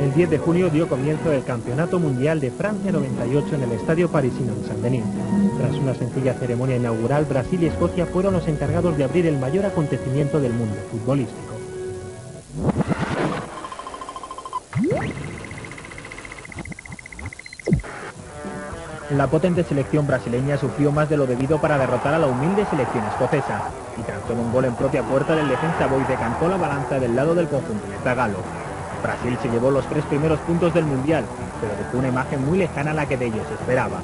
El 10 de junio dio comienzo el Campeonato Mundial de Francia 98 en el estadio parisino de Saint-Denis. Tras una sencilla ceremonia inaugural, Brasil y Escocia fueron los encargados de abrir el mayor acontecimiento del mundo futbolístico. La potente selección brasileña sufrió más de lo debido para derrotar a la humilde selección escocesa, y tras un gol en propia puerta del defensa Boy decantó la balanza del lado del conjunto metagalo. Brasil se llevó los 3 primeros puntos del Mundial, pero dejó una imagen muy lejana a la que de ellos esperaba.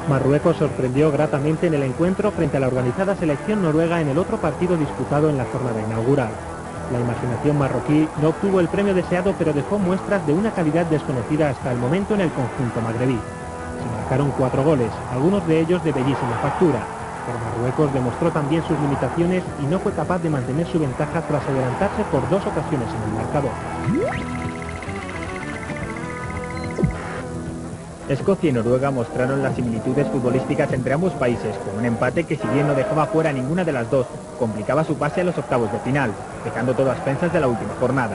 Marruecos sorprendió gratamente en el encuentro frente a la organizada selección noruega en el otro partido disputado en la jornada inaugural. La imaginación marroquí no obtuvo el premio deseado, pero dejó muestras de una calidad desconocida hasta el momento en el conjunto magrebí. Se marcaron 4 goles, algunos de ellos de bellísima factura, pero Marruecos demostró también sus limitaciones y no fue capaz de mantener su ventaja tras adelantarse por 2 ocasiones en el marcador. Escocia y Noruega mostraron las similitudes futbolísticas entre ambos países, con un empate que, si bien no dejaba fuera ninguna de las dos, complicaba su pase a los octavos de final, dejando todo a expensas de la última jornada.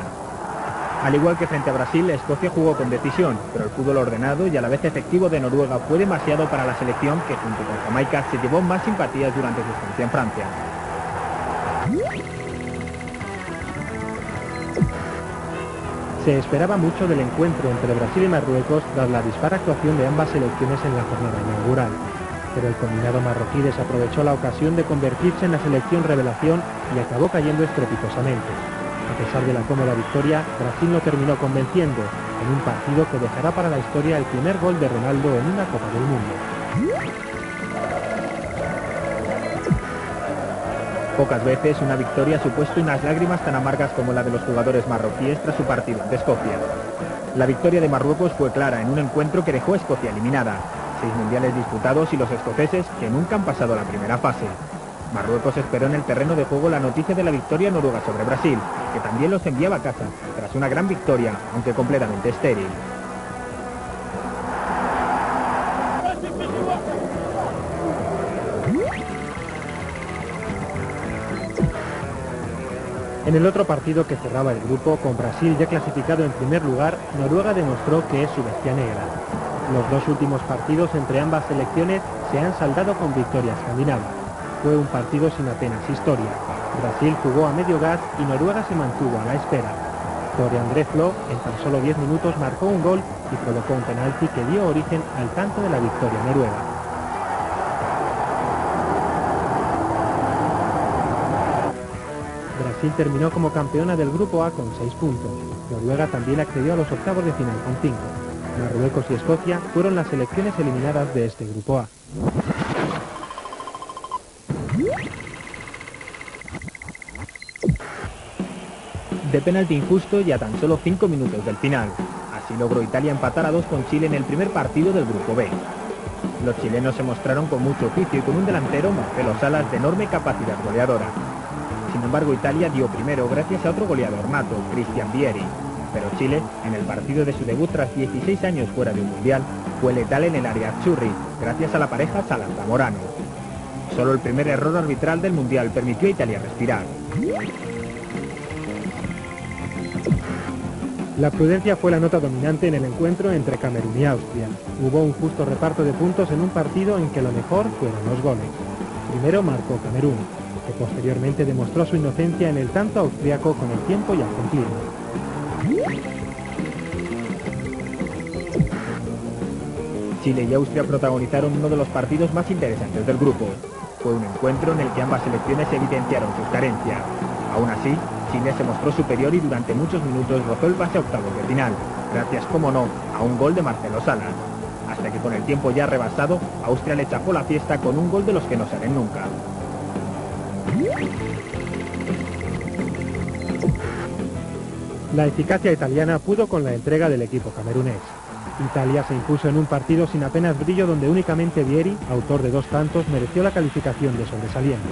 Al igual que frente a Brasil, Escocia jugó con decisión, pero el fútbol ordenado y a la vez efectivo de Noruega fue demasiado para la selección, que junto con Jamaica se llevó más simpatías durante su estancia en Francia. Se esperaba mucho del encuentro entre Brasil y Marruecos tras la dispara actuación de ambas selecciones en la jornada inaugural, pero el combinado marroquí desaprovechó la ocasión de convertirse en la selección revelación y acabó cayendo estrepitosamente. A pesar de la cómoda victoria, Brasil no terminó convenciendo, en un partido que dejará para la historia el primer gol de Ronaldo en una Copa del Mundo. Pocas veces una victoria ha supuesto unas lágrimas tan amargas como la de los jugadores marroquíes tras su partido ante Escocia. La victoria de Marruecos fue clara en un encuentro que dejó a Escocia eliminada. 6 mundiales disputados y los escoceses que nunca han pasado la primera fase. Marruecos esperó en el terreno de juego la noticia de la victoria noruega sobre Brasil, que también los enviaba a casa, tras una gran victoria, aunque completamente estéril. En el otro partido que cerraba el grupo, con Brasil ya clasificado en primer lugar, Noruega demostró que es su bestia negra. Los 2 últimos partidos entre ambas selecciones se han saldado con victoria escandinava. Fue un partido sin apenas historia. Brasil jugó a medio gas y Noruega se mantuvo a la espera. Tore André Flo, en tan solo 10 minutos, marcó un gol y provocó un penalti que dio origen al tanto de la victoria noruega. Brasil terminó como campeona del Grupo A con 6 puntos. Noruega también accedió a los octavos de final con 5. Marruecos y Escocia fueron las selecciones eliminadas de este Grupo A. De penalti injusto y a tan solo 5 minutos del final. Así logró Italia empatar a 2 con Chile en el primer partido del Grupo B. Los chilenos se mostraron con mucho oficio y con un delantero, Marcelo Salas, de enorme capacidad goleadora. Sin embargo, Italia dio primero gracias a otro goleador nato, Cristian Vieri. Pero Chile, en el partido de su debut tras 16 años fuera de un mundial, fue letal en el área Azzurri, gracias a la pareja Salas-Zamorano. Solo el primer error arbitral del mundial permitió a Italia respirar. La prudencia fue la nota dominante en el encuentro entre Camerún y Austria. Hubo un justo reparto de puntos en un partido en que lo mejor fueron los goles. Primero marcó Camerún, que posteriormente demostró su inocencia en el tanto austriaco con el tiempo ya cumplido. Chile y Austria protagonizaron uno de los partidos más interesantes del grupo. Fue un encuentro en el que ambas selecciones evidenciaron sus carencias. Aún así, Chile se mostró superior y durante muchos minutos rozó el pase a octavos de final, gracias, como no, a un gol de Marcelo Salas. Hasta que con el tiempo ya rebasado, Austria le chapó la fiesta con un gol de los que no salen nunca. La eficacia italiana pudo con la entrega del equipo camerunés. Italia se impuso en un partido sin apenas brillo donde únicamente Vieri, autor de 2 tantos, mereció la calificación de sobresaliente.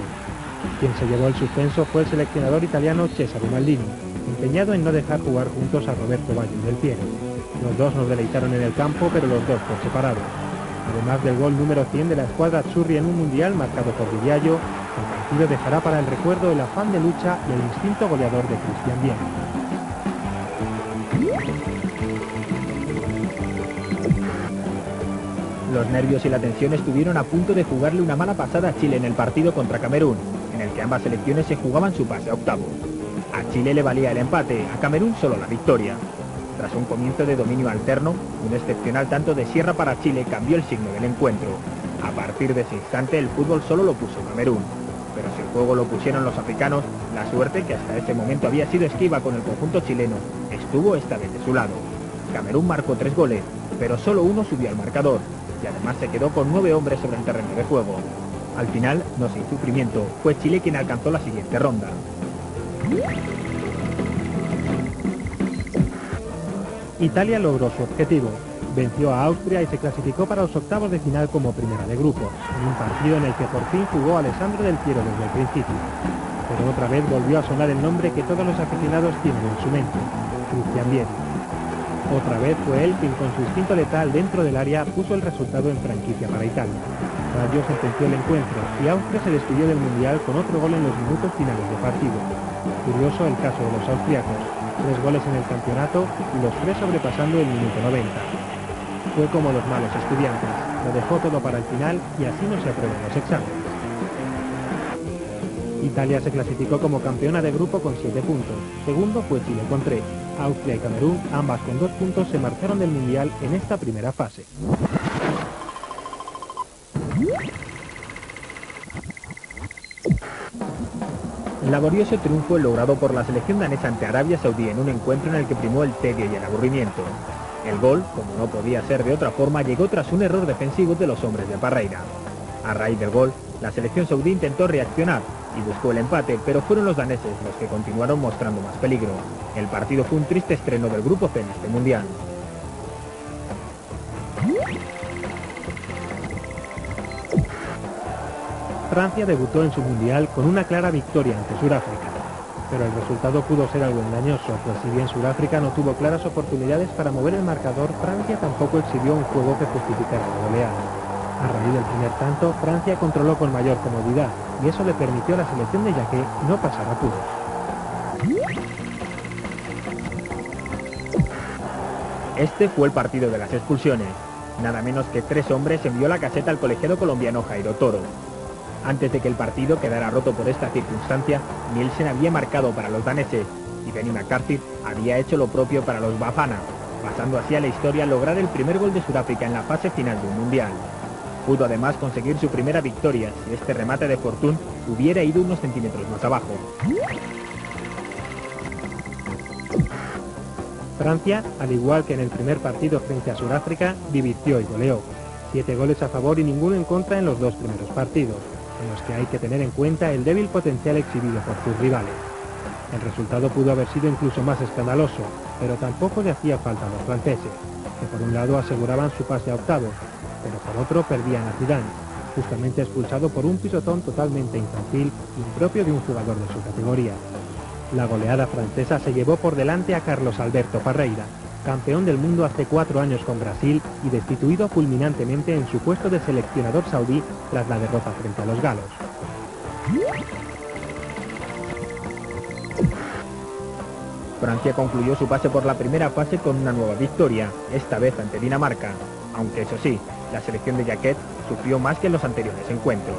Quien se llevó el suspenso fue el seleccionador italiano Cesare Maldini, empeñado en no dejar jugar juntos a Roberto Baggio y Del Piero. Los dos nos deleitaron en el campo, pero los dos por separado. Además del gol número 100 de la escuadra Azzurri en un mundial marcado por Di Biagio, El partido dejará para el recuerdo el afán de lucha y el instinto goleador de Cristian Viera. Los nervios y la tensión estuvieron a punto de jugarle una mala pasada a Chile en el partido contra Camerún, en el que ambas selecciones se jugaban su pase a octavos. A Chile le valía el empate, a Camerún solo la victoria. Tras un comienzo de dominio alterno, un excepcional tanto de Sierra para Chile cambió el signo del encuentro. A partir de ese instante el fútbol solo lo puso Camerún. Pero si el juego lo pusieron los africanos, la suerte, que hasta ese momento había sido esquiva con el conjunto chileno, estuvo esta vez de su lado. Camerún marcó 3 goles, pero solo uno subió al marcador, y además se quedó con 9 hombres sobre el terreno de juego. Al final, no sin sufrimiento, fue Chile quien alcanzó la siguiente ronda. Italia logró su objetivo. Venció a Austria y se clasificó para los octavos de final como primera de grupo, en un partido en el que por fin jugó Alessandro Del Piero desde el principio. Pero otra vez volvió a sonar el nombre que todos los aficionados tienen en su mente, Cristian Vieri. Otra vez fue él quien con su instinto letal dentro del área puso el resultado en franquicia para Italia. Rayo sentenció el encuentro y Austria se despidió del Mundial con otro gol en los minutos finales de partido. Curioso el caso de los austriacos, 3 goles en el campeonato y los 3 sobrepasando el minuto 90. Fue como los malos estudiantes, lo dejó todo para el final y así no se aprueban los exámenes. Italia se clasificó como campeona de grupo con 7 puntos, segundo fue Chile con 3. Austria y Camerún, ambas con 2 puntos, se marcharon del Mundial en esta primera fase. Laborioso triunfo logrado por la selección danesa ante Arabia Saudí en un encuentro en el que primó el tedio y el aburrimiento. El gol, como no podía ser de otra forma, llegó tras un error defensivo de los hombres de Parreira. A raíz del gol, la selección saudí intentó reaccionar y buscó el empate, pero fueron los daneses los que continuaron mostrando más peligro. El partido fue un triste estreno del grupo C en este mundial. Francia debutó en su mundial con una clara victoria ante Sudáfrica, pero el resultado pudo ser algo engañoso, pues si bien Sudáfrica no tuvo claras oportunidades para mover el marcador, Francia tampoco exhibió un juego que justificara la goleada. A raíz del primer tanto, Francia controló con mayor comodidad, y eso le permitió a la selección de Jacquet no pasar apuros. Este fue el partido de las expulsiones. Nada menos que 3 hombres envió la caseta al colegiado colombiano Jairo Toro. Antes de que el partido quedara roto por esta circunstancia, Nielsen había marcado para los daneses y Benny McCarthy había hecho lo propio para los Bafana, pasando así a la historia lograr el primer gol de Sudáfrica en la fase final de un mundial. Pudo además conseguir su primera victoria si este remate de Fortune hubiera ido unos centímetros más abajo. Francia, al igual que en el primer partido frente a Sudáfrica, divirtió y goleó. 7 goles a favor y ninguno en contra en los 2 primeros partidos, en los que hay que tener en cuenta el débil potencial exhibido por sus rivales. El resultado pudo haber sido incluso más escandaloso, pero tampoco le hacía falta a los franceses, que por un lado aseguraban su pase a octavos, pero por otro perdían a Zidane, justamente expulsado por un pisotón totalmente infantil, impropio de un jugador de su categoría. La goleada francesa se llevó por delante a Carlos Alberto Parreira, campeón del mundo hace 4 años con Brasil y destituido fulminantemente en su puesto de seleccionador saudí tras la derrota frente a los galos. Francia concluyó su pase por la primera fase con una nueva victoria, esta vez ante Dinamarca, aunque eso sí, la selección de Jacquet sufrió más que en los anteriores encuentros.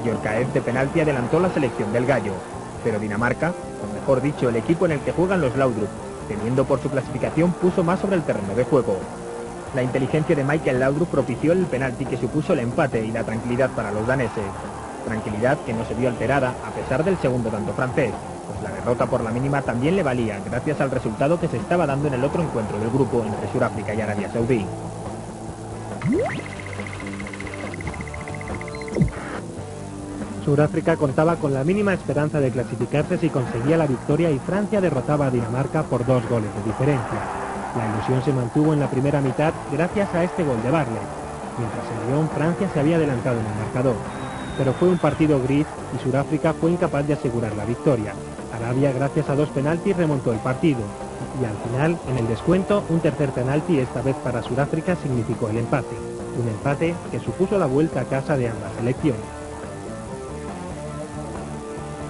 Djorkaeff de penalti adelantó la selección del Gallo, pero Dinamarca, o mejor dicho el equipo en el que juegan los Laudrup, temiendo por su clasificación, puso más sobre el terreno de juego. La inteligencia de Michael Laudrup propició el penalti que supuso el empate y la tranquilidad para los daneses. Tranquilidad que no se vio alterada a pesar del segundo tanto francés, pues la derrota por la mínima también le valía gracias al resultado que se estaba dando en el otro encuentro del grupo entre Sudáfrica y Arabia Saudí. Sudáfrica contaba con la mínima esperanza de clasificarse si conseguía la victoria y Francia derrotaba a Dinamarca por 2 goles de diferencia. La ilusión se mantuvo en la primera mitad gracias a este gol de Barley. Mientras en Lyon, Francia se había adelantado en el marcador. Pero fue un partido gris y Sudáfrica fue incapaz de asegurar la victoria. Arabia, gracias a 2 penaltis, remontó el partido. Y al final, en el descuento, un tercer penalti, esta vez para Sudáfrica, significó el empate. Un empate que supuso la vuelta a casa de ambas selecciones.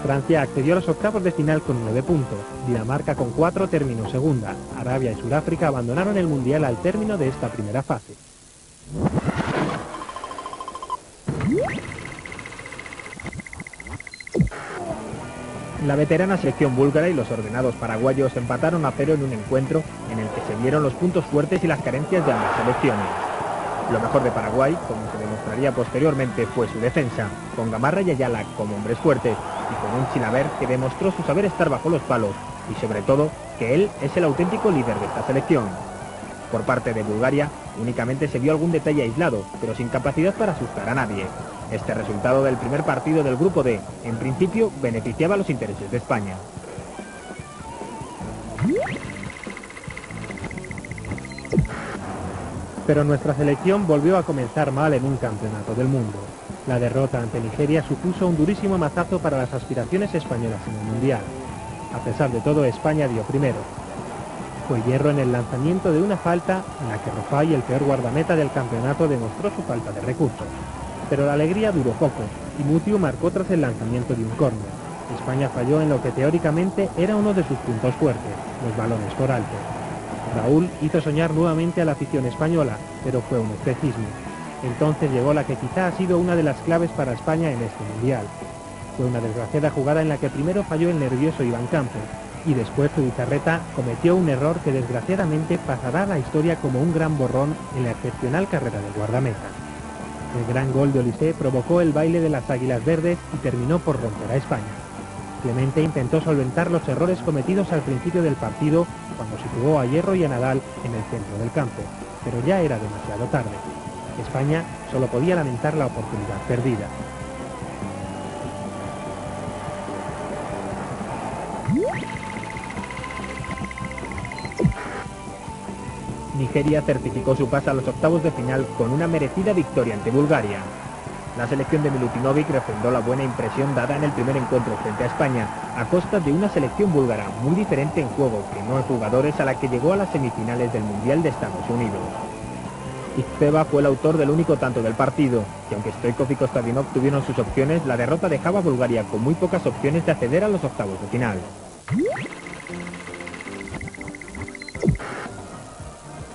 Francia accedió a los octavos de final con 9 puntos, Dinamarca con 4 terminó segunda, Arabia y Sudáfrica abandonaron el Mundial al término de esta primera fase. La veterana selección búlgara y los ordenados paraguayos empataron a 0 en un encuentro en el que se vieron los puntos fuertes y las carencias de ambas selecciones. Lo mejor de Paraguay, como se demostraría posteriormente, fue su defensa, con Gamarra y Ayala como hombres fuertes, y con un Chilavert que demostró su saber estar bajo los palos, y sobre todo, que él es el auténtico líder de esta selección. Por parte de Bulgaria, únicamente se vio algún detalle aislado, pero sin capacidad para asustar a nadie. Este resultado del primer partido del Grupo D, en principio, beneficiaba a los intereses de España. Pero nuestra selección volvió a comenzar mal en un campeonato del mundo. La derrota ante Nigeria supuso un durísimo mazazo para las aspiraciones españolas en el Mundial. A pesar de todo, España dio primero. Fue Hierro en el lanzamiento de una falta en la que Rofai, el peor guardameta del campeonato, demostró su falta de recursos. Pero la alegría duró poco, y Mutiu marcó tras el lanzamiento de un córner. España falló en lo que teóricamente era uno de sus puntos fuertes, los balones por alto. Raúl hizo soñar nuevamente a la afición española, pero fue un especismo. Entonces llegó la que quizá ha sido una de las claves para España en este Mundial. Fue una desgraciada jugada en la que primero falló el nervioso Iván Campos, y después Zubizarreta cometió un error que desgraciadamente pasará a la historia como un gran borrón en la excepcional carrera del guardameta. El gran gol de Olise provocó el baile de las Águilas Verdes y terminó por romper a España. Clemente intentó solventar los errores cometidos al principio del partido cuando situó a Hierro y a Nadal en el centro del campo, pero ya era demasiado tarde. España solo podía lamentar la oportunidad perdida. Nigeria certificó su paso a los octavos de final con una merecida victoria ante Bulgaria. La selección de Milutinovic refrendó la buena impresión dada en el primer encuentro frente a España, a costa de una selección búlgara muy diferente en juego que no en jugadores, a la que llegó a las semifinales del Mundial de Estados Unidos. Ikpeba fue el autor del único tanto del partido, y aunque Stoichkov y Kostadinov tuvieron sus opciones, la derrota dejaba a Bulgaria con muy pocas opciones de acceder a los octavos de final.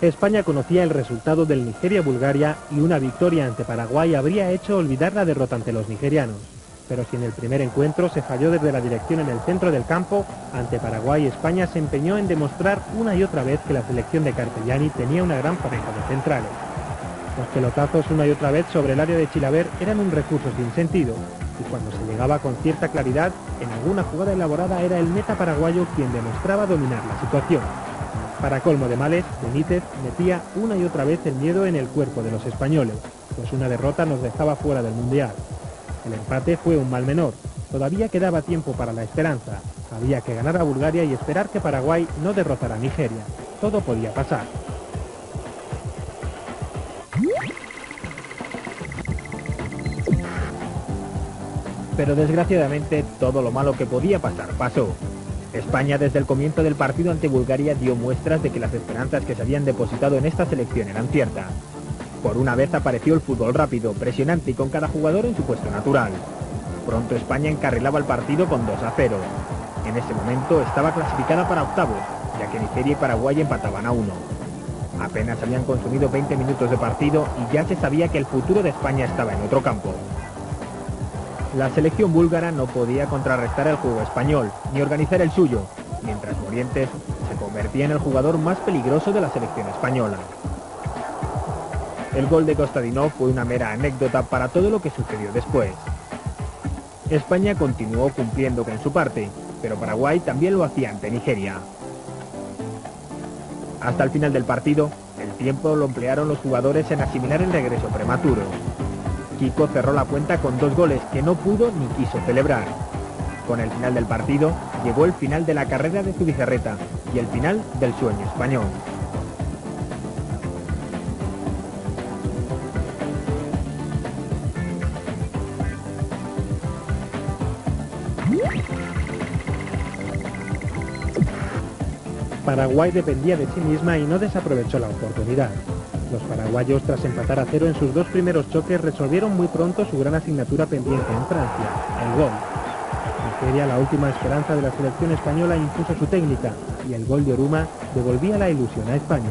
España conocía el resultado del Nigeria-Bulgaria y una victoria ante Paraguay habría hecho olvidar la derrota ante los nigerianos. Pero si en el primer encuentro se falló desde la dirección en el centro del campo, ante Paraguay España se empeñó en demostrar una y otra vez que la selección de Carpegiani tenía una gran pareja de centrales. Los pelotazos una y otra vez sobre el área de Chilavert eran un recurso sin sentido, y cuando se llegaba con cierta claridad, en alguna jugada elaborada era el meta paraguayo quien demostraba dominar la situación. Para colmo de males, Benítez metía una y otra vez el miedo en el cuerpo de los españoles, pues una derrota nos dejaba fuera del Mundial. El empate fue un mal menor, todavía quedaba tiempo para la esperanza, había que ganar a Bulgaria y esperar que Paraguay no derrotara a Nigeria, todo podía pasar. Pero desgraciadamente todo lo malo que podía pasar pasó. España desde el comienzo del partido ante Bulgaria dio muestras de que las esperanzas que se habían depositado en esta selección eran ciertas. Por una vez apareció el fútbol rápido, presionante y con cada jugador en su puesto natural. Pronto España encarrilaba el partido con 2-0. En ese momento estaba clasificada para octavos, ya que Nigeria y Paraguay empataban a 1. Apenas habían consumido 20 minutos de partido y ya se sabía que el futuro de España estaba en otro campo. La selección búlgara no podía contrarrestar el juego español, ni organizar el suyo, mientras Morientes se convertía en el jugador más peligroso de la selección española. El gol de Kostadinov fue una mera anécdota para todo lo que sucedió después. España continuó cumpliendo con su parte, pero Paraguay también lo hacía ante Nigeria. Hasta el final del partido, el tiempo lo emplearon los jugadores en asimilar el regreso prematuro. Kiko cerró la cuenta con 2 goles que no pudo ni quiso celebrar. Con el final del partido, llegó el final de la carrera de Zubizarreta y el final del sueño español. Paraguay dependía de sí misma y no desaprovechó la oportunidad. Los paraguayos, tras empatar a 0 en sus 2 primeros choques, resolvieron muy pronto su gran asignatura pendiente en Francia, el gol. Nigeria, la última esperanza de la selección española, impuso su técnica y el gol de Oruma devolvía la ilusión a España.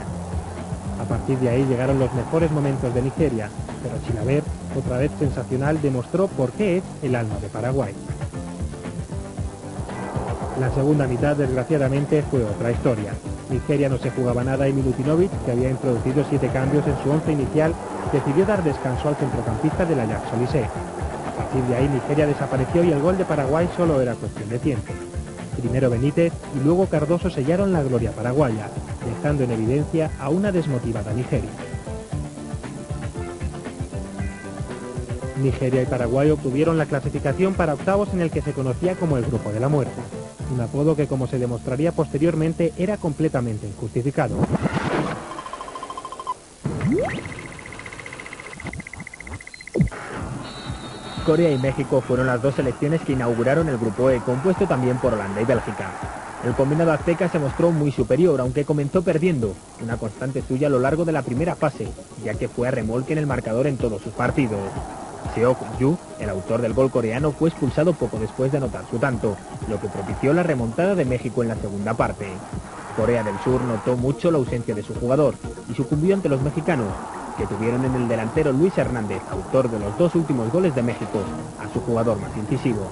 A partir de ahí llegaron los mejores momentos de Nigeria, pero Chilavert, otra vez sensacional, demostró por qué es el alma de Paraguay. La segunda mitad, desgraciadamente, fue otra historia. Nigeria no se jugaba nada y Milutinovic, que había introducido 7 cambios en su once inicial, decidió dar descanso al centrocampista del Ajax Olise. A partir de ahí Nigeria desapareció y el gol de Paraguay solo era cuestión de tiempo. Primero Benítez y luego Cardoso sellaron la gloria paraguaya, dejando en evidencia a una desmotivada Nigeria. Nigeria y Paraguay obtuvieron la clasificación para octavos en el que se conocía como el Grupo de la Muerte, un apodo que, como se demostraría posteriormente, era completamente injustificado. Corea y México fueron las dos selecciones que inauguraron el Grupo E, compuesto también por Holanda y Bélgica. El combinado azteca se mostró muy superior, aunque comenzó perdiendo, una constante suya a lo largo de la primera fase, ya que fue a remolque en el marcador en todos sus partidos. Seok-Yu, el autor del gol coreano, fue expulsado poco después de anotar su tanto, lo que propició la remontada de México en la segunda parte. Corea del Sur notó mucho la ausencia de su jugador y sucumbió ante los mexicanos, que tuvieron en el delantero Luis Hernández, autor de los 2 últimos goles de México, a su jugador más incisivo.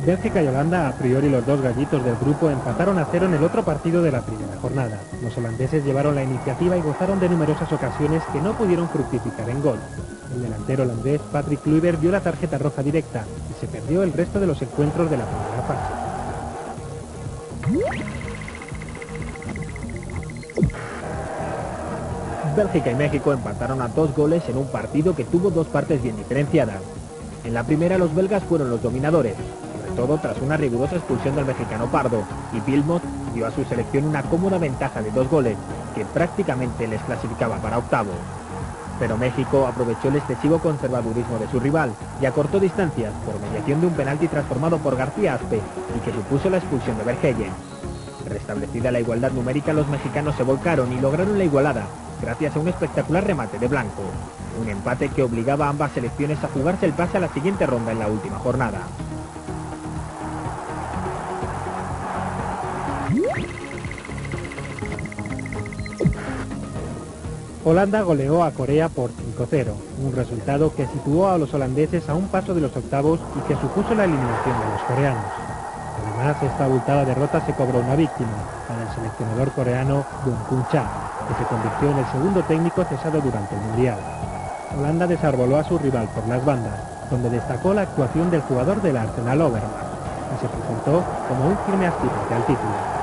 Bélgica y Holanda, a priori los dos gallitos del grupo, empataron a 0 en el otro partido de la primera jornada. Los holandeses llevaron la iniciativa y gozaron de numerosas ocasiones que no pudieron fructificar en gol. El delantero holandés Patrick Kluivert vio la tarjeta roja directa y se perdió el resto de los encuentros de la primera fase. Bélgica y México empataron a 2 goles en un partido que tuvo 2 partes bien diferenciadas. En la primera los belgas fueron los dominadores, sobre todo tras una rigurosa expulsión del mexicano Pardo, y Wilmot dio a su selección una cómoda ventaja de 2 goles, que prácticamente les clasificaba para octavos. Pero México aprovechó el excesivo conservadurismo de su rival y acortó distancias por mediación de un penalti transformado por García Aspe y que supuso la expulsión de Verhegen. Restablecida la igualdad numérica, los mexicanos se volcaron y lograron la igualada, gracias a un espectacular remate de Blanco. Un empate que obligaba a ambas selecciones a jugarse el pase a la siguiente ronda en la última jornada. Holanda goleó a Corea por 5-0, un resultado que situó a los holandeses a un paso de los octavos y que supuso la eliminación de los coreanos. Además, esta abultada derrota se cobró una víctima, la del seleccionador coreano Bum Kun-cha, que se convirtió en el segundo técnico cesado durante el Mundial. Holanda desarboló a su rival por las bandas, donde destacó la actuación del jugador del Arsenal Overmars, y se presentó como un firme aspirante al título.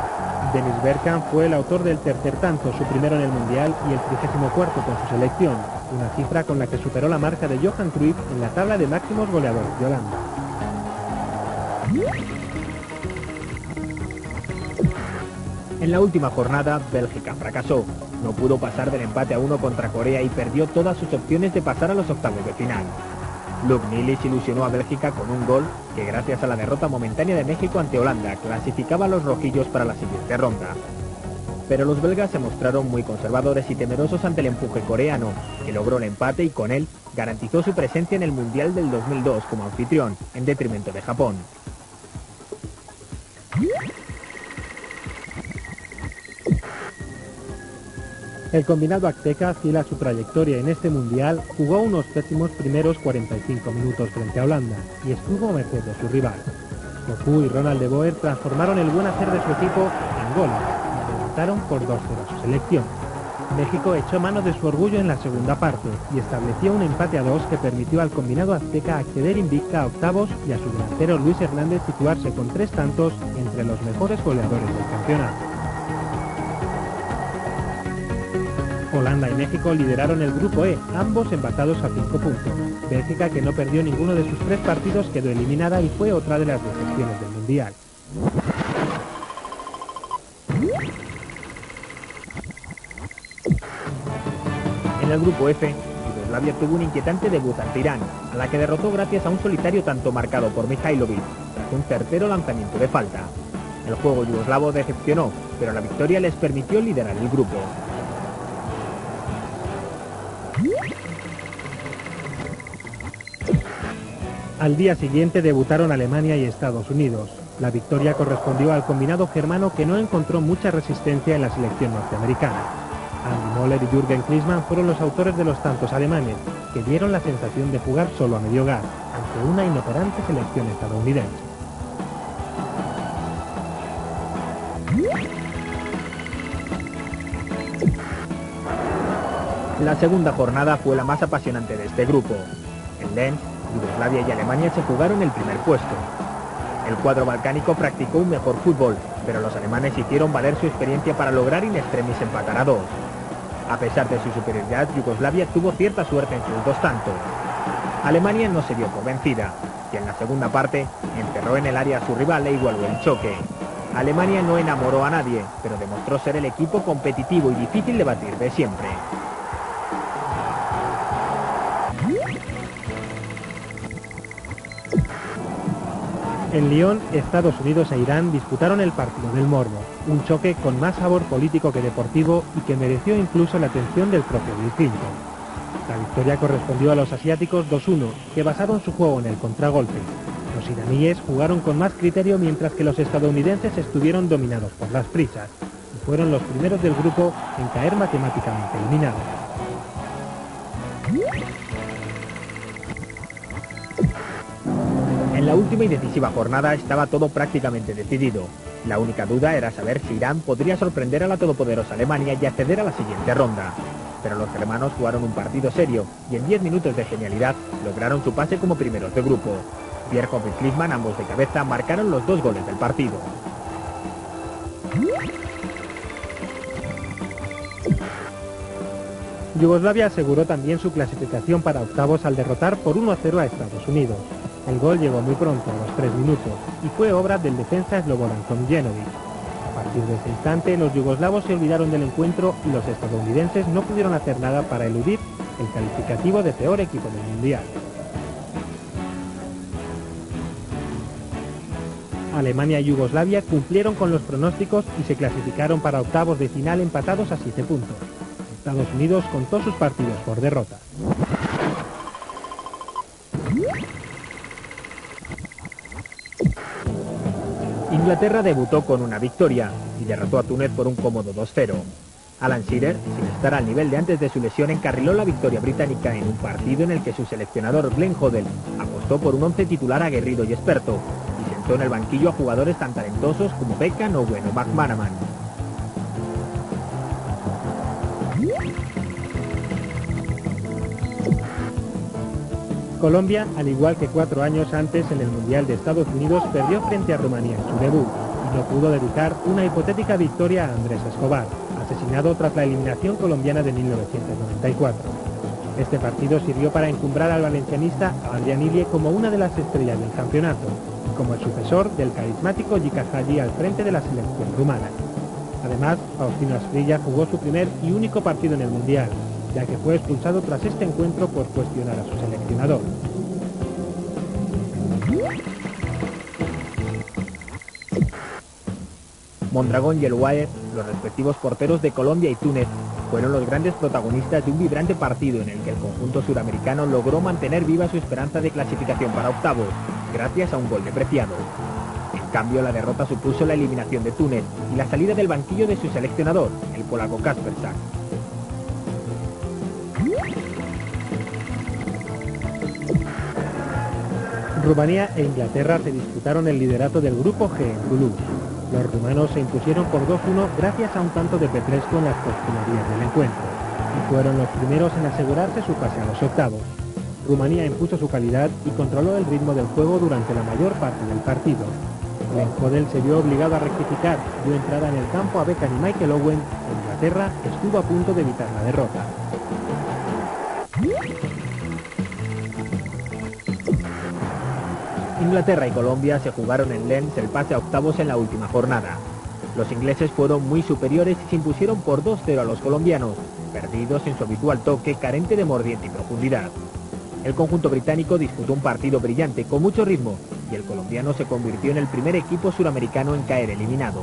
Dennis Bergkamp fue el autor del tercer tanto, su primero en el Mundial y el 34º con su selección, una cifra con la que superó la marca de Johan Cruyff en la tabla de máximos goleadores de Holanda. En la última jornada, Bélgica fracasó. No pudo pasar del empate a 1 contra Corea y perdió todas sus opciones de pasar a los octavos de final. Luke Nilis ilusionó a Bélgica con un gol que, gracias a la derrota momentánea de México ante Holanda, clasificaba a los rojillos para la siguiente ronda. Pero los belgas se mostraron muy conservadores y temerosos ante el empuje coreano, que logró el empate y con él garantizó su presencia en el Mundial del 2002 como anfitrión, en detrimento de Japón. El combinado azteca, fiel a su trayectoria en este mundial, jugó unos pésimos primeros 45 minutos frente a Holanda y estuvo a merced de su rival. Cocu y Ronald de Boer transformaron el buen hacer de su equipo en goles y adelantaron por 2-0 a su selección. México echó mano de su orgullo en la segunda parte y estableció un empate a 2 que permitió al combinado azteca acceder invicta a octavos y a su delantero Luis Hernández situarse con 3 tantos entre los mejores goleadores del campeonato. Holanda y México lideraron el grupo E, ambos empatados a 5 puntos. Bélgica, que no perdió ninguno de sus 3 partidos, quedó eliminada y fue otra de las decepciones del Mundial. En el grupo F, Yugoslavia tuvo un inquietante debut ante Irán, a la que derrotó gracias a un solitario tanto marcado por Mihailovic, tras un certero lanzamiento de falta. El juego yugoslavo decepcionó, pero la victoria les permitió liderar el grupo. Al día siguiente debutaron Alemania y Estados Unidos. La victoria correspondió al combinado germano, que no encontró mucha resistencia en la selección norteamericana. Andy Möller y Jürgen Klinsmann fueron los autores de los tantos alemanes, que dieron la sensación de jugar solo a medio gas, ante una inoperante selección estadounidense. La segunda jornada fue la más apasionante de este grupo. En Lens, Yugoslavia y Alemania se jugaron el primer puesto. El cuadro balcánico practicó un mejor fútbol, pero los alemanes hicieron valer su experiencia para lograr in extremis empatar a 2. A pesar de su superioridad, Yugoslavia tuvo cierta suerte en sus 2 tantos. Alemania no se dio por vencida, y en la segunda parte encerró en el área a su rival e igualó el choque. Alemania no enamoró a nadie, pero demostró ser el equipo competitivo y difícil de batir de siempre. En Lyon, Estados Unidos e Irán disputaron el partido del morbo, un choque con más sabor político que deportivo y que mereció incluso la atención del propio Bill Clinton. La victoria correspondió a los asiáticos 2-1, que basaron su juego en el contragolpe. Los iraníes jugaron con más criterio, mientras que los estadounidenses estuvieron dominados por las prisas, y fueron los primeros del grupo en caer matemáticamente eliminados. En la última y decisiva jornada estaba todo prácticamente decidido. La única duda era saber si Irán podría sorprender a la todopoderosa Alemania y acceder a la siguiente ronda. Pero los germanos jugaron un partido serio y en 10 minutos de genialidad lograron su pase como primeros de grupo. Bierhoff y Klinsmann, ambos de cabeza, marcaron los 2 goles del partido. Yugoslavia aseguró también su clasificación para octavos al derrotar por 1-0 a Estados Unidos. El gol llegó muy pronto, a los 3 minutos, y fue obra del defensa Slobodan Tomljanovic. A partir de ese instante, los yugoslavos se olvidaron del encuentro y los estadounidenses no pudieron hacer nada para eludir el calificativo de peor equipo del Mundial. Alemania y Yugoslavia cumplieron con los pronósticos y se clasificaron para octavos de final empatados a 7 puntos. Estados Unidos contó sus partidos por derrota. Inglaterra debutó con una victoria y derrotó a Túnez por un cómodo 2-0. Alan Shearer, sin estar al nivel de antes de su lesión, encarriló la victoria británica en un partido en el que su seleccionador Glenn Hoddle apostó por un 11 titular aguerrido y experto y sentó en el banquillo a jugadores tan talentosos como Beckham, Owen o McManaman. Colombia, al igual que 4 años antes en el Mundial de Estados Unidos, perdió frente a Rumanía en su debut y no pudo dedicar una hipotética victoria a Andrés Escobar, asesinado tras la eliminación colombiana de 1994. Este partido sirvió para encumbrar al valencianista Adrián Ilie como una de las estrellas del campeonato y como el sucesor del carismático Jika Hagi al frente de la selección rumana. Además, Faustino Asprilla jugó su primer y único partido en el Mundial, ya que fue expulsado tras este encuentro por cuestionar a su seleccionador. Mondragón y El Wire, los respectivos porteros de Colombia y Túnez, fueron los grandes protagonistas de un vibrante partido en el que el conjunto suramericano logró mantener viva su esperanza de clasificación para octavos, gracias a un gol de Preciado. En cambio, la derrota supuso la eliminación de Túnez y la salida del banquillo de su seleccionador, el polaco Kasperczak. Rumanía e Inglaterra se disputaron el liderato del grupo G en Toulouse. Los rumanos se impusieron por 2-1 gracias a un tanto de Petrescu en las postrimerías del encuentro, y fueron los primeros en asegurarse su pase a los octavos. Rumanía impuso su calidad y controló el ritmo del juego durante la mayor parte del partido. Glenn Hoddle se vio obligado a rectificar, dio entrada en el campo a Beckham y Michael Owen, e Inglaterra estuvo a punto de evitar la derrota. Inglaterra y Colombia se jugaron en Lens el pase a octavos en la última jornada. Los ingleses fueron muy superiores y se impusieron por 2-0 a los colombianos, perdidos en su habitual toque carente de mordiente y profundidad. El conjunto británico disputó un partido brillante con mucho ritmo y el colombiano se convirtió en el primer equipo suramericano en caer eliminado.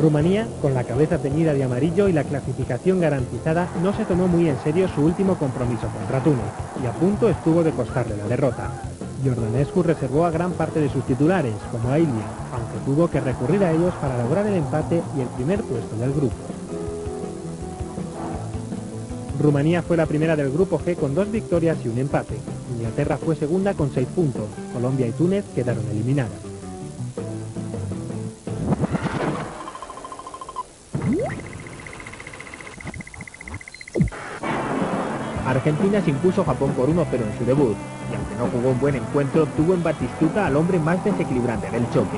Rumanía, con la cabeza teñida de amarillo y la clasificación garantizada, no se tomó muy en serio su último compromiso contra Túnez, y a punto estuvo de costarle la derrota. Iordanescu reservó a gran parte de sus titulares, como a Ilia, aunque tuvo que recurrir a ellos para lograr el empate y el primer puesto del grupo. Rumanía fue la primera del grupo G con 2 victorias y un empate. Inglaterra fue segunda con 6 puntos. Colombia y Túnez quedaron eliminadas. Argentina se impuso a Japón por 1-0 en su debut, y aunque no jugó un buen encuentro, tuvo en Batistuta al hombre más desequilibrante del choque.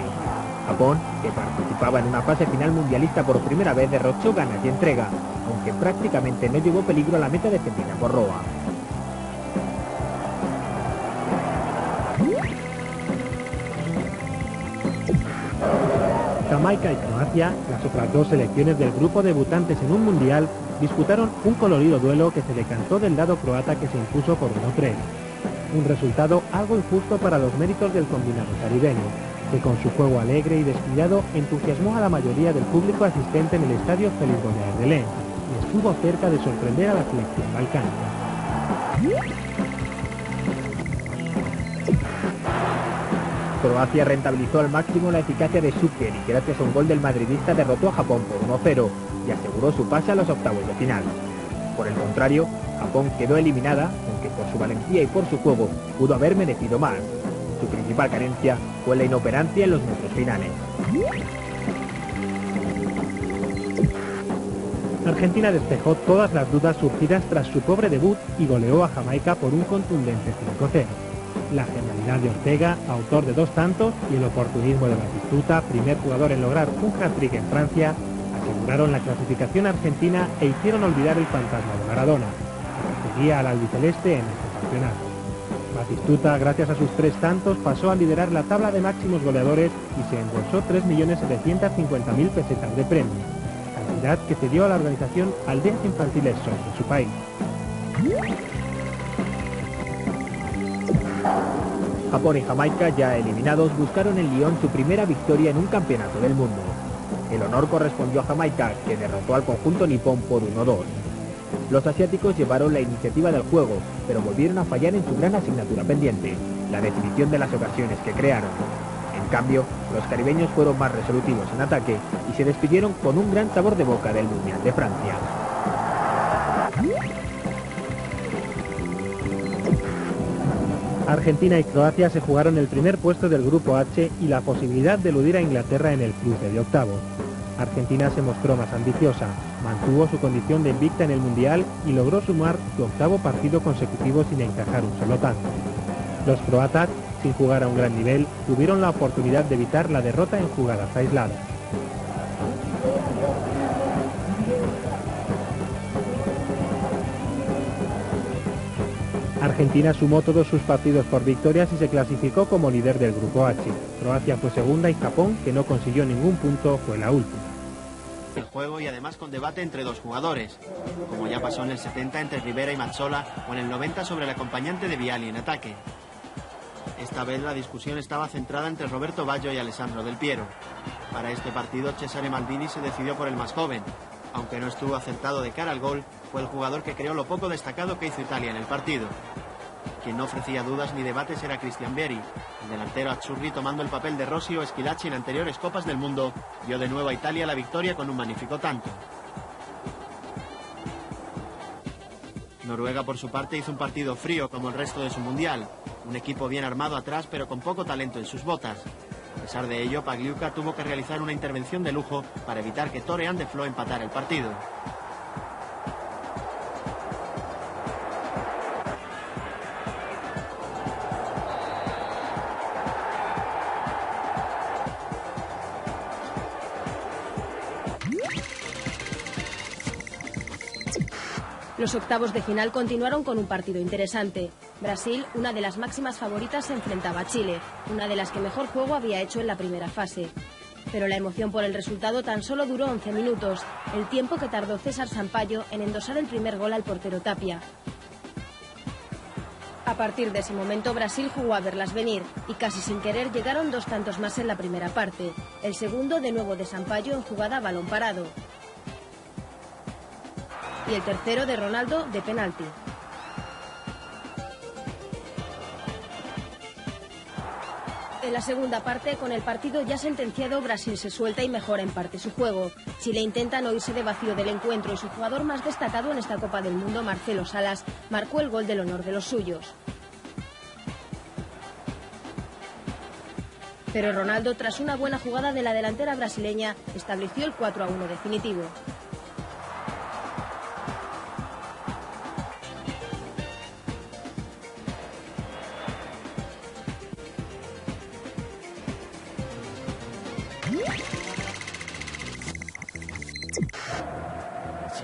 Japón, que participaba en una fase final mundialista por primera vez, derrochó ganas y entrega, aunque prácticamente no llevó peligro a la meta defendida por Roa. Jamaica y Croacia, las otras 2 selecciones del grupo debutantes en un mundial, disputaron un colorido duelo que se decantó del lado croata, que se impuso por 1-3. Un resultado algo injusto para los méritos del combinado caribeño, que con su juego alegre y descuidado entusiasmó a la mayoría del público asistente en el estadio Félix Godard de Lens, y estuvo cerca de sorprender a la selección balcánica. Croacia rentabilizó al máximo la eficacia de Šuker y gracias a un gol del madridista derrotó a Japón por 1-0 y aseguró su pase a los octavos de final. Por el contrario, Japón quedó eliminada, aunque por su valentía y por su juego pudo haber merecido más. Su principal carencia fue la inoperancia en los metros finales. Argentina despejó todas las dudas surgidas tras su pobre debut y goleó a Jamaica por un contundente 5-0. La genialidad de Ortega, autor de 2 tantos, y el oportunismo de Batistuta, primer jugador en lograr un hat-trick en Francia, aseguraron la clasificación argentina e hicieron olvidar el fantasma de Maradona, que seguía al albiceleste en este campeonato. Batistuta, gracias a sus 3 tantos, pasó a liderar la tabla de máximos goleadores y se embolsó 3.750.000 pesetas de premio, cantidad que cedió a la organización Aldeas Infantiles SOS de su país. Japón y Jamaica, ya eliminados, buscaron en Lyon su primera victoria en un campeonato del mundo. El honor correspondió a Jamaica, que derrotó al conjunto nipón por 1-2. Los asiáticos llevaron la iniciativa del juego, pero volvieron a fallar en su gran asignatura pendiente, la definición de las ocasiones que crearon. En cambio, los caribeños fueron más resolutivos en ataque y se despidieron con un gran sabor de boca del Mundial de Francia. Argentina y Croacia se jugaron el primer puesto del grupo H y la posibilidad de eludir a Inglaterra en el cruce de octavos. Argentina se mostró más ambiciosa, mantuvo su condición de invicta en el Mundial y logró sumar su 8º partido consecutivo sin encajar un solo tanto. Los croatas, sin jugar a un gran nivel, tuvieron la oportunidad de evitar la derrota en jugadas aisladas. Argentina sumó todos sus partidos por victorias y se clasificó como líder del grupo H. Croacia fue segunda y Japón, que no consiguió ningún punto, fue la última. El juego y además con debate entre 2 jugadores, como ya pasó en el 70 entre Rivera y Mazzola o en el 90 sobre el acompañante de Vialli en ataque. Esta vez la discusión estaba centrada entre Roberto Baggio y Alessandro Del Piero. Para este partido Cesare Maldini se decidió por el más joven. Aunque no estuvo acertado de cara al gol, fue el jugador que creó lo poco destacado que hizo Italia en el partido. Quien no ofrecía dudas ni debates era Cristian Vieri. El delantero azzurri, tomando el papel de Rossi o Schillaci en anteriores Copas del Mundo, dio de nuevo a Italia la victoria con un magnífico tanto. Noruega, por su parte, hizo un partido frío como el resto de su mundial. Un equipo bien armado atrás, pero con poco talento en sus botas. A pesar de ello, Pagliuca tuvo que realizar una intervención de lujo para evitar que Tore Andeflot empatara el partido. Los octavos de final continuaron con un partido interesante. Brasil, una de las máximas favoritas, se enfrentaba a Chile, una de las que mejor juego había hecho en la primera fase. Pero la emoción por el resultado tan solo duró 11 minutos, el tiempo que tardó César Sampaio en endosar el primer gol al portero Tapia. A A partir de ese momento Brasil jugó a verlas venir y casi sin querer llegaron 2 tantos más en la primera parte. El segundo de nuevo de Sampaio en jugada a balón parado. Y el tercero de Ronaldo de penalti. En la segunda parte, con el partido ya sentenciado, Brasil se suelta y mejora en parte su juego. Chile intenta no irse de vacío del encuentro y su jugador más destacado en esta Copa del Mundo, Marcelo Salas, marcó el gol del honor de los suyos. Pero Ronaldo, tras una buena jugada de la delantera brasileña, estableció el 4-1 definitivo.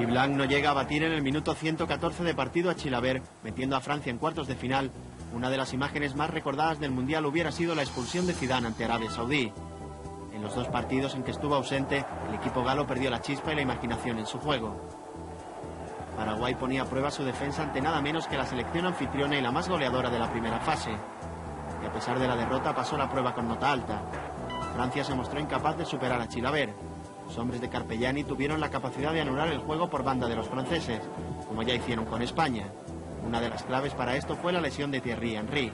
Blanc no llega a batir en el minuto 114 de partido a Chilavert, metiendo a Francia en cuartos de final. Una de las imágenes más recordadas del Mundial hubiera sido la expulsión de Zidane ante Arabia Saudí. En los 2 partidos en que estuvo ausente, el equipo galo perdió la chispa y la imaginación en su juego. Paraguay ponía a prueba su defensa ante nada menos que la selección anfitriona y la más goleadora de la primera fase. Y a pesar de la derrota pasó la prueba con nota alta. Francia se mostró incapaz de superar a Chilavert. Los hombres de Carpegiani tuvieron la capacidad de anular el juego por banda de los franceses, como ya hicieron con España. Una de las claves para esto fue la lesión de Thierry Henry.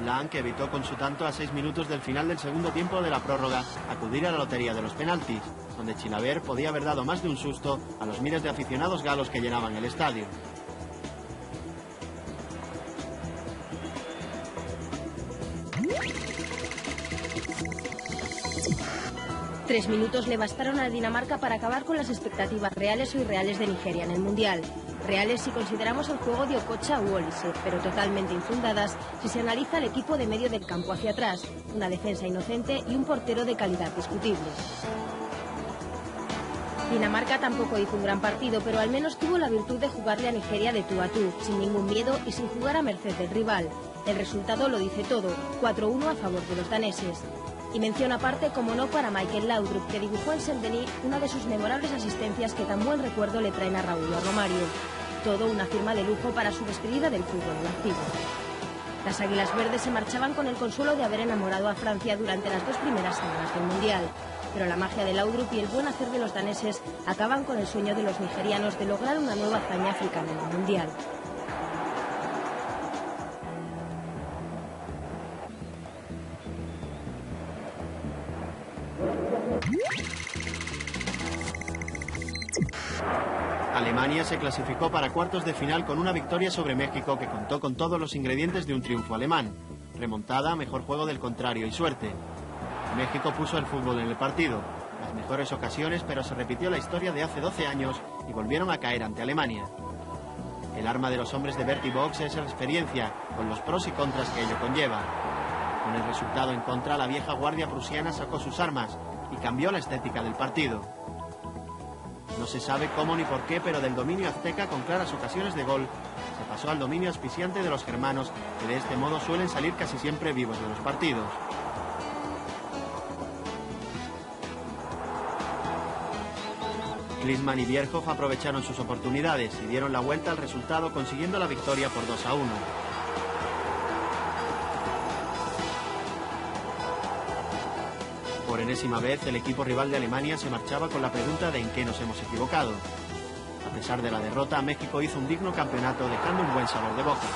Blanc evitó con su tanto a 6 minutos del final del segundo tiempo de la prórroga acudir a la lotería de los penaltis, donde Chilavert podía haber dado más de un susto a los miles de aficionados galos que llenaban el estadio. Tres minutos le bastaron a Dinamarca para acabar con las expectativas reales o irreales de Nigeria en el Mundial. Reales si consideramos el juego de Okocha u Olise, pero totalmente infundadas si se analiza el equipo de medio del campo hacia atrás, una defensa inocente y un portero de calidad discutible. Dinamarca tampoco hizo un gran partido, pero al menos tuvo la virtud de jugarle a Nigeria de tú a tú, sin ningún miedo y sin jugar a merced del rival. El resultado lo dice todo, 4-1 a favor de los daneses. Y mención aparte, como no, para Michael Laudrup, que dibujó en Saint-Denis una de sus memorables asistencias que tan buen recuerdo le traen a Raúl o a Romario. Todo una firma de lujo para su despedida del fútbol en activo. Las Águilas Verdes se marchaban con el consuelo de haber enamorado a Francia durante las 2 primeras semanas del Mundial. Pero la magia de Laudrup y el buen hacer de los daneses acaban con el sueño de los nigerianos de lograr una nueva hazaña africana en el Mundial. Alemania se clasificó para cuartos de final con una victoria sobre México que contó con todos los ingredientes de un triunfo alemán. Remontada, mejor juego del contrario y suerte. México puso el fútbol en el partido, las mejores ocasiones, pero se repitió la historia de hace 12 años y volvieron a caer ante Alemania. El arma de los hombres de Bertie Box es la experiencia, con los pros y contras que ello conlleva. Con el resultado en contra, la vieja guardia prusiana sacó sus armas y cambió la estética del partido. No se sabe cómo ni por qué, pero del dominio azteca con claras ocasiones de gol se pasó al dominio asfixiante de los germanos, que de este modo suelen salir casi siempre vivos de los partidos. Klinsmann y Bierhoff aprovecharon sus oportunidades y dieron la vuelta al resultado, consiguiendo la victoria por 2-1. Por enésima vez, el equipo rival de Alemania se marchaba con la pregunta de en qué nos hemos equivocado. A pesar de la derrota, México hizo un digno campeonato, dejando un buen sabor de boca.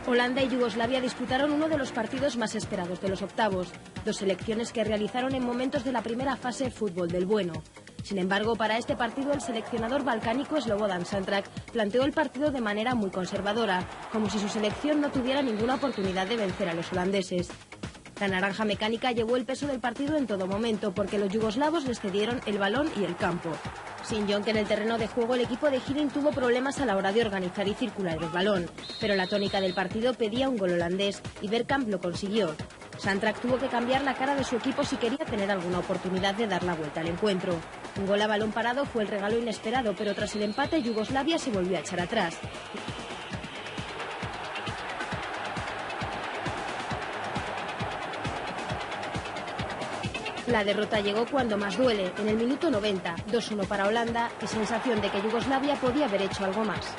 Holanda y Yugoslavia disputaron uno de los partidos más esperados de los octavos, 2 selecciones que realizaron en momentos de la primera fase fútbol del bueno. Sin embargo, para este partido el seleccionador balcánico Slobodan Šantrák planteó el partido de manera muy conservadora, como si su selección no tuviera ninguna oportunidad de vencer a los holandeses. La naranja mecánica llevó el peso del partido en todo momento, porque los yugoslavos les cedieron el balón y el campo. Sin John, que en el terreno de juego el equipo de Hiddink tuvo problemas a la hora de organizar y circular el balón, pero la tónica del partido pedía un gol holandés y Bergkamp lo consiguió. Šantrák tuvo que cambiar la cara de su equipo si quería tener alguna oportunidad de dar la vuelta al encuentro. Un gol a balón parado fue el regalo inesperado, pero tras el empate Yugoslavia se volvió a echar atrás. La derrota llegó cuando más duele, en el minuto 90, 2-1 para Holanda y sensación de que Yugoslavia podía haber hecho algo más.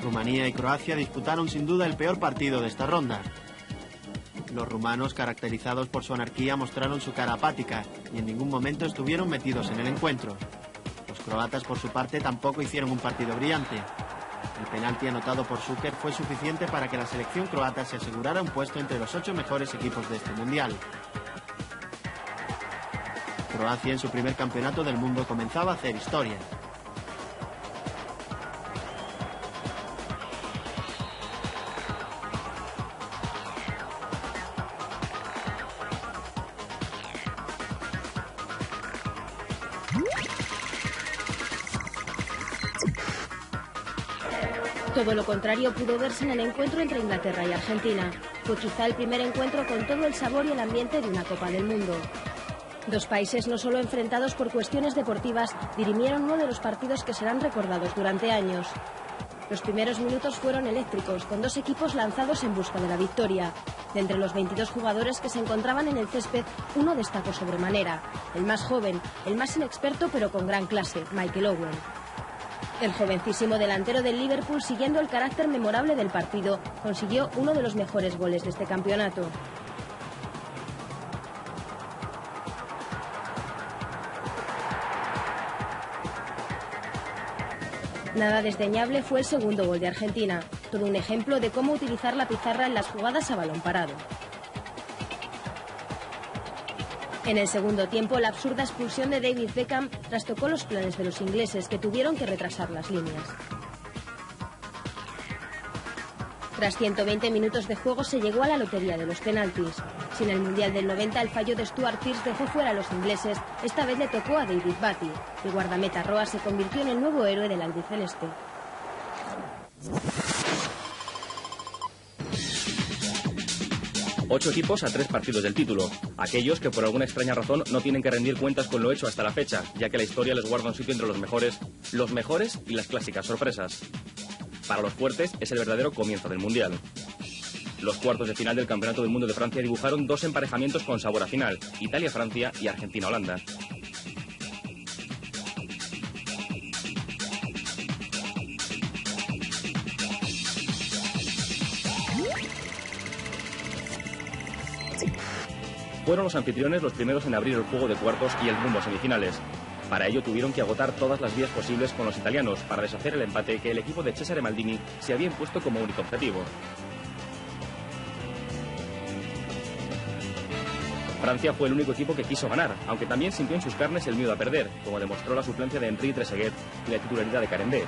Rumanía y Croacia disputaron sin duda el peor partido de esta ronda. Los rumanos, caracterizados por su anarquía, mostraron su cara apática y en ningún momento estuvieron metidos en el encuentro. Los croatas, por su parte, tampoco hicieron un partido brillante. El penalti anotado por Šuker fue suficiente para que la selección croata se asegurara un puesto entre los 8 mejores equipos de este mundial. Croacia, en su primer campeonato del mundo, comenzaba a hacer historia. Todo lo contrario pudo verse en el encuentro entre Inglaterra y Argentina. Fue quizá el primer encuentro con todo el sabor y el ambiente de una Copa del Mundo. Dos países no solo enfrentados por cuestiones deportivas dirimieron uno de los partidos que serán recordados durante años. Los primeros minutos fueron eléctricos, con dos equipos lanzados en busca de la victoria. De entre los 22 jugadores que se encontraban en el césped, uno destacó sobremanera. El más joven, el más inexperto pero con gran clase, Michael Owen. El jovencísimo delantero del Liverpool, siguiendo el carácter memorable del partido, consiguió uno de los mejores goles de este campeonato. Nada desdeñable fue el segundo gol de Argentina, todo un ejemplo de cómo utilizar la pizarra en las jugadas a balón parado. En el segundo tiempo, la absurda expulsión de David Beckham trastocó los planes de los ingleses, que tuvieron que retrasar las líneas. Tras 120 minutos de juego se llegó a la lotería de los penaltis. Si en el Mundial del 90 el fallo de Stuart Pearce dejó fuera a los ingleses, esta vez le tocó a David Batty. El guardameta Roa se convirtió en el nuevo héroe del albiceleste. Ocho equipos a 3 partidos del título. Aquellos que por alguna extraña razón no tienen que rendir cuentas con lo hecho hasta la fecha, ya que la historia les guarda un sitio entre los mejores y las clásicas sorpresas. Para los fuertes es el verdadero comienzo del Mundial. Los cuartos de final del Campeonato del Mundo de Francia dibujaron dos emparejamientos con sabor a final, Italia-Francia y Argentina-Holanda. Fueron los anfitriones los primeros en abrir el juego de cuartos y el rumbo a semifinales. Para ello tuvieron que agotar todas las vías posibles con los italianos para deshacer el empate que el equipo de Cesare Maldini se había impuesto como único objetivo. Francia fue el único equipo que quiso ganar, aunque también sintió en sus carnes el miedo a perder, como demostró la suplencia de Henri Trezeguet y la titularidad de Carembé.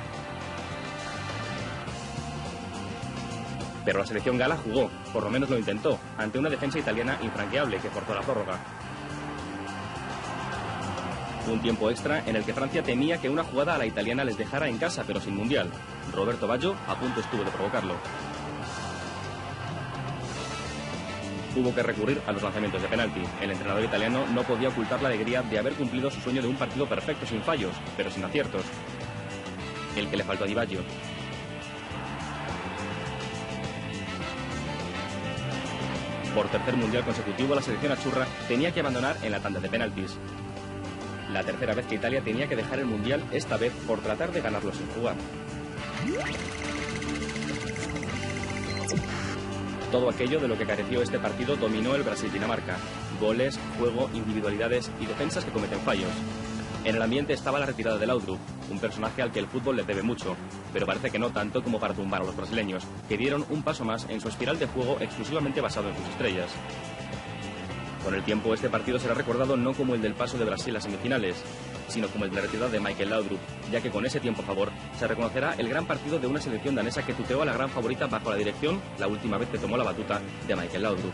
Pero la selección gala jugó, por lo menos lo intentó, ante una defensa italiana infranqueable que forzó la prórroga. Un tiempo extra en el que Francia temía que una jugada a la italiana les dejara en casa pero sin mundial. Roberto Baggio a punto estuvo de provocarlo. Hubo que recurrir a los lanzamientos de penalti. El entrenador italiano no podía ocultar la alegría de haber cumplido su sueño de un partido perfecto sin fallos, pero sin aciertos. El que le faltó a Di Baggio. Por tercer mundial consecutivo, la selección achurra tenía que abandonar en la tanda de penaltis. La tercera vez que Italia tenía que dejar el mundial, esta vez por tratar de ganarlo sin jugar. Todo aquello de lo que careció este partido dominó el Brasil-Dinamarca. Goles, juego, individualidades y defensas que cometen fallos. En el ambiente estaba la retirada de Laudrup, un personaje al que el fútbol le debe mucho, pero parece que no tanto como para tumbar a los brasileños, que dieron un paso más en su espiral de juego exclusivamente basado en sus estrellas. Con el tiempo, este partido será recordado no como el del paso de Brasil a semifinales, sino como el de la retirada de Michael Laudrup, ya que con ese tiempo a favor se reconocerá el gran partido de una selección danesa que tuteó a la gran favorita bajo la dirección, la última vez que tomó la batuta, de Michael Laudrup.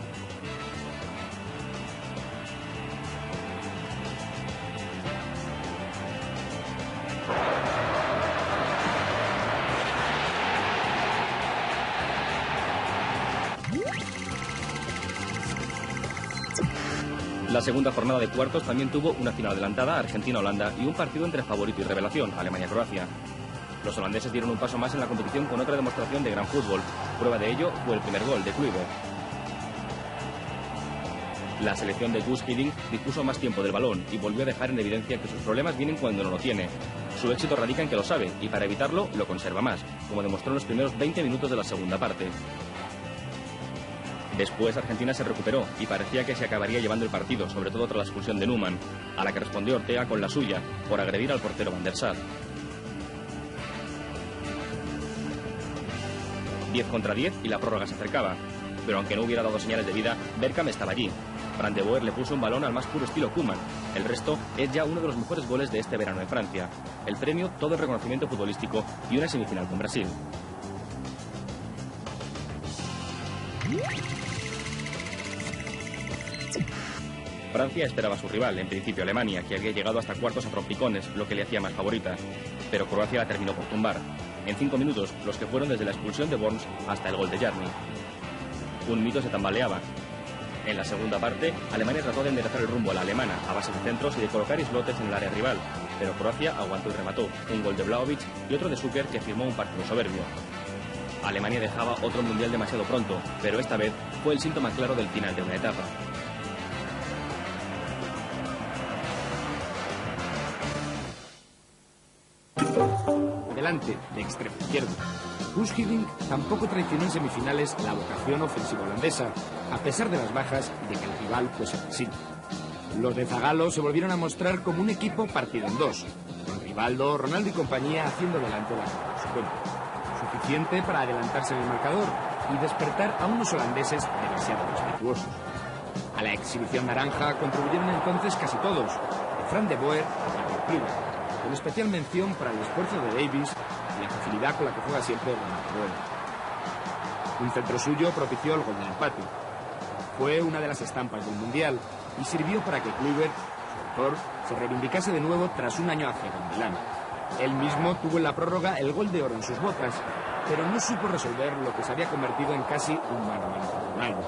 La segunda jornada de cuartos también tuvo una final adelantada, Argentina-Holanda, y un partido entre favorito y revelación, Alemania-Croacia. Los holandeses dieron un paso más en la competición con otra demostración de gran fútbol. Prueba de ello fue el primer gol de Kluivert. La selección de Guus Hiddink dispuso más tiempo del balón y volvió a dejar en evidencia que sus problemas vienen cuando no lo tiene. Su éxito radica en que lo sabe y para evitarlo lo conserva más, como demostró en los primeros 20 minutos de la segunda parte. Después Argentina se recuperó y parecía que se acabaría llevando el partido, sobre todo tras la expulsión de Numan, a la que respondió Ortega con la suya, por agredir al portero Van der Sar. 10 contra 10 y la prórroga se acercaba, pero aunque no hubiera dado señales de vida, Bergkamp estaba allí. Fran de Boer le puso un balón al más puro estilo Koeman. El resto es ya uno de los mejores goles de este verano en Francia. El premio, todo el reconocimiento futbolístico y una semifinal con Brasil. Francia esperaba a su rival, en principio Alemania, que había llegado hasta cuartos a trompicones, lo que le hacía más favorita. Pero Croacia la terminó por tumbar. En 5 minutos, los que fueron desde la expulsión de Borns hasta el gol de Jarni. Un mito se tambaleaba. En la segunda parte, Alemania trató de enderezar el rumbo a la alemana, a base de centros y de colocar islotes en el área rival. Pero Croacia aguantó y remató. Un gol de Vlahovic y otro de Šuker, que firmó un partido soberbio. Alemania dejaba otro mundial demasiado pronto, pero esta vez fue el síntoma claro del final de una etapa. Delante, de extremo izquierdo. Guus Hiddink tampoco traicionó en semifinales la vocación ofensiva holandesa, a pesar de las bajas y de que el rival fuese Brasil. Los de Zagallo se volvieron a mostrar como un equipo partido en dos, con Rivaldo, Ronaldo y compañía haciendo delante la consecuencia. Suficiente para adelantarse en el marcador y despertar a unos holandeses demasiado respetuosos. A la exhibición naranja contribuyeron entonces casi todos, de Fran de Boer a Kluivert, con especial mención para el esfuerzo de Davies y la facilidad con la que juega siempre Ronald Koeman. Un centro suyo propició el gol del empate. Fue una de las estampas del Mundial y sirvió para que Kluivert, su autor, se reivindicase de nuevo tras un año aciago en Milán. Él mismo tuvo en la prórroga el gol de oro en sus botas, pero no supo resolver lo que se había convertido en casi un mano a mano con Ronaldo.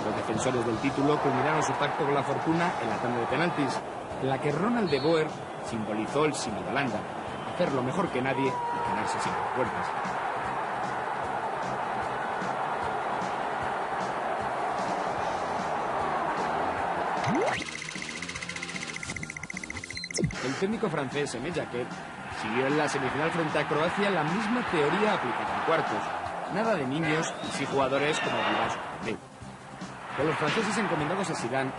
Los defensores del título culminaron su pacto con la fortuna en la tanda de penaltis, en la que Ronald de Boer simbolizó el símbolo de Holanda, hacerlo mejor que nadie y quedarse sin puertas. El técnico francés Aimé Jacquet siguió en la semifinal frente a Croacia la misma teoría aplicada en cuartos. Nada de niños y sí jugadores como Vivas o Condé. Con los franceses encomendados a Zidane,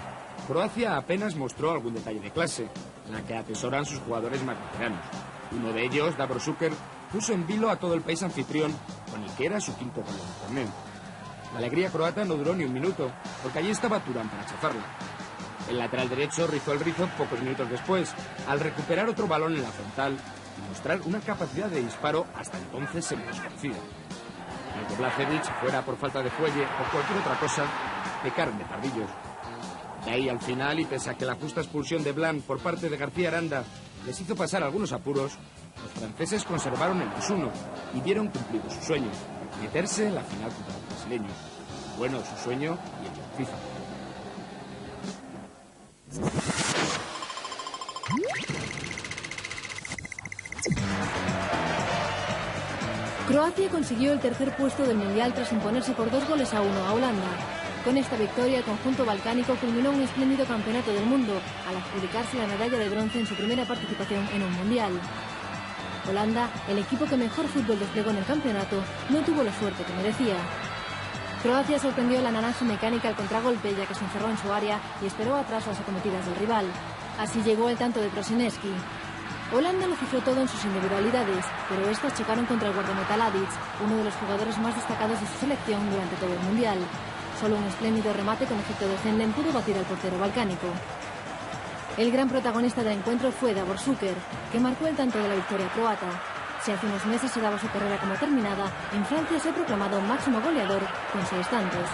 Croacia apenas mostró algún detalle de clase, en la que atesoran sus jugadores más veteranos. Uno de ellos, Davor Šuker, puso en vilo a todo el país anfitrión, con el que era su quinto gol en el torneo. La alegría croata no duró ni un minuto, porque allí estaba Turán para chafarla. El lateral derecho rizó el rizo pocos minutos después, al recuperar otro balón en la frontal y mostrar una capacidad de disparo hasta entonces semi-desconocida. El de Blažević, fuera por falta de fuelle o cualquier otra cosa, pecaron de pardillos. De ahí al final, y pese a que la justa expulsión de Blanc por parte de García Aranda les hizo pasar algunos apuros, los franceses conservaron el 2-1 y vieron cumplido su sueño, meterse en la final contra el brasileño. Bueno, su sueño y el de la FIFA. Croacia consiguió el tercer puesto del Mundial tras imponerse por 2-1 a Holanda. Con esta victoria, el conjunto balcánico culminó un espléndido campeonato del mundo, al adjudicarse la medalla de bronce en su primera participación en un Mundial. Holanda, el equipo que mejor fútbol desplegó en el campeonato, no tuvo la suerte que merecía. Croacia sorprendió la naranja mecánica al contragolpe, ya que se encerró en su área y esperó atrás las acometidas del rival. Así llegó el tanto de Krosinski. Holanda lo cifró todo en sus individualidades, pero estas chocaron contra el guardameta Tadić, uno de los jugadores más destacados de su selección durante todo el Mundial. Solo un espléndido remate con efecto de Zenden pudo batir al portero balcánico. El gran protagonista del encuentro fue Davor Šuker, que marcó el tanto de la victoria croata. Si hace unos meses se daba su carrera como terminada, en Francia se ha proclamado máximo goleador con 6 tantos.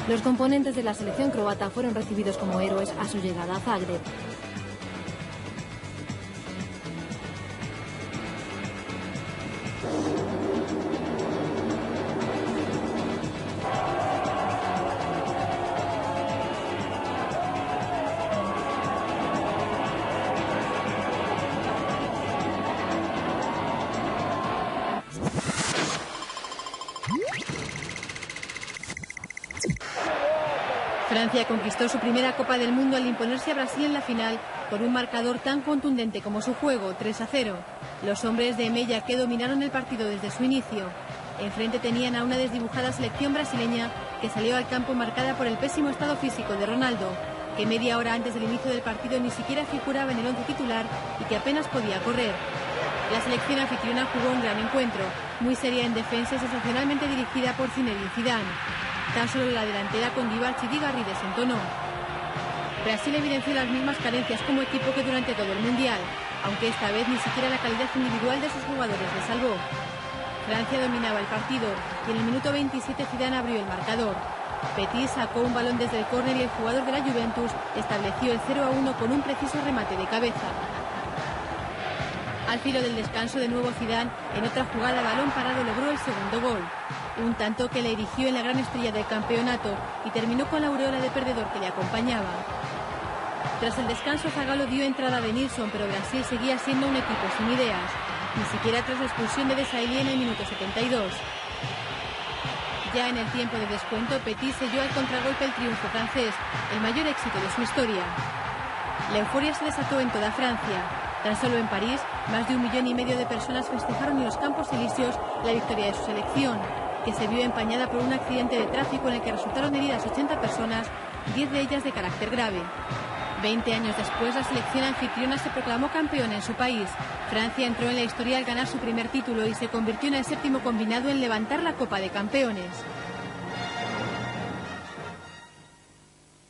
Los componentes de la selección croata fueron recibidos como héroes a su llegada a Zagreb. Francia conquistó su primera Copa del Mundo al imponerse a Brasil en la final por un marcador tan contundente como su juego, 3-0. Los hombres de Mella que dominaron el partido desde su inicio. Enfrente tenían a una desdibujada selección brasileña que salió al campo marcada por el pésimo estado físico de Ronaldo, que media hora antes del inicio del partido ni siquiera figuraba en el once titular y que apenas podía correr. La selección anfitriona jugó un gran encuentro, muy seria en defensa y sensacionalmente dirigida por Zinedine Zidane. Tan solo la delantera con Divac y Digarri desentonó. Brasil evidenció las mismas carencias como equipo que durante todo el Mundial, aunque esta vez ni siquiera la calidad individual de sus jugadores le salvó. Francia dominaba el partido y en el minuto 27 Zidane abrió el marcador. Petit sacó un balón desde el córner y el jugador de la Juventus estableció el 0-1 con un preciso remate de cabeza. Al filo del descanso, de nuevo Zidane, en otra jugada a balón parado, logró el segundo gol. Un tanto que le erigió en la gran estrella del campeonato y terminó con la aureola de perdedor que le acompañaba. Tras el descanso, Zagallo dio entrada de Nilsson, pero Brasil seguía siendo un equipo sin ideas, ni siquiera tras la expulsión de Desailly en el minuto 72. Ya en el tiempo de descuento, Petit selló al contragolpe el triunfo francés, el mayor éxito de su historia. La euforia se desató en toda Francia. Tan solo en París, más de 1,5 millones de personas festejaron en los Campos Elíseos la victoria de su selección, que se vio empañada por un accidente de tráfico en el que resultaron heridas 80 personas, 10 de ellas de carácter grave. 20 años después, la selección anfitriona se proclamó campeón en su país. Francia entró en la historia al ganar su primer título y se convirtió en el séptimo combinado en levantar la Copa de Campeones.